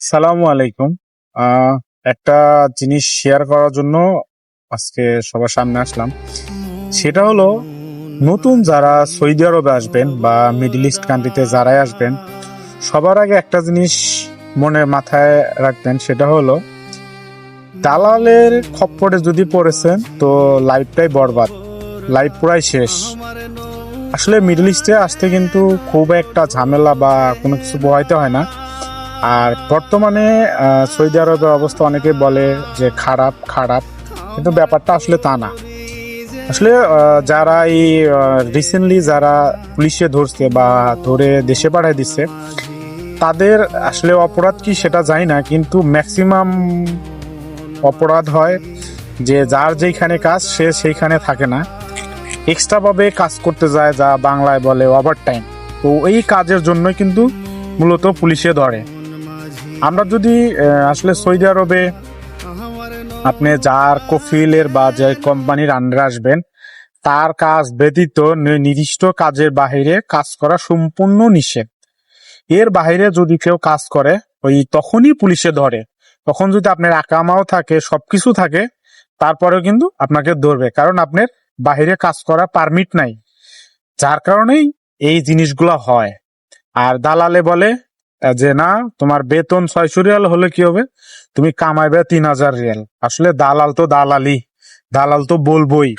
সালামু আলাইকুম। আহ একটা জিনিস শেয়ার করার জন্য আজকে সবার সামনে আসলাম। সেটা হলো, নতুন যারা সৌদি আরবে আসবেন বা মিডল ইস্ট কান্ট্রিতে যারাই আসবেন, সবার আগে একটা জিনিস মনে মাথায় রাখবেন। সেটা হলো, দালালের খপ্পরে যদি পড়েছেন তো লাইফটাই বরবাদ, লাইফ পুরাই শেষ। আসলে মিডল ইস্টে আসতে কিন্তু খুব একটা ঝামেলা বা কোনো কিছু পোহাইতে হয় না। আর বর্তমানে সৌদি আরবের অবস্থা অনেকে বলে যে খারাপ খারাপ, কিন্তু ব্যাপারটা আসলে তা না। আসলে যারা এই রিসেন্টলি যারা পুলিশে ধরছে বা ধরে দেশে পাঠিয়ে দিচ্ছে, তাদের আসলে অপরাধ কি সেটা জানি না, কিন্তু ম্যাক্সিমাম অপরাধ হয় যে যার যেখানে কাজ সে সেইখানে থাকে না, এক্সট্রা ভাবে কাজ করতে যায়, যা বাংলায় বলে ওভার টাইম। তো এই কাজের জন্যই কিন্তু মূলত পুলিশে ধরে। আমরা যদি আসলে সৌদি আরবে আপনি যার কফিলের বা যে কোম্পানির আন্ডারে আসবেন, তার কাজ ব্যতীত নির্দিষ্ট কাজের বাহিরে কাজ করা সম্পূর্ণ নিষেধ। এর বাইরে যদি কেউ কাজ করে, ওই তখনই পুলিশে ধরে। তখন যদি আপনার আকামাও থাকে, সবকিছু থাকে, তারপরেও কিন্তু আপনাকে ধরবে, কারণ আপনার বাহিরে কাজ করা পারমিট নাই। যার কারণেই এই জিনিসগুলো হয়। আর দালালে বলে যে না, তোমার বেতন 600 রিয়াল হলে কি হবে, তুমি কামাইবে 3000 রিয়াল। আসলে দালাল তো দালালি, দালাল তো বলবোই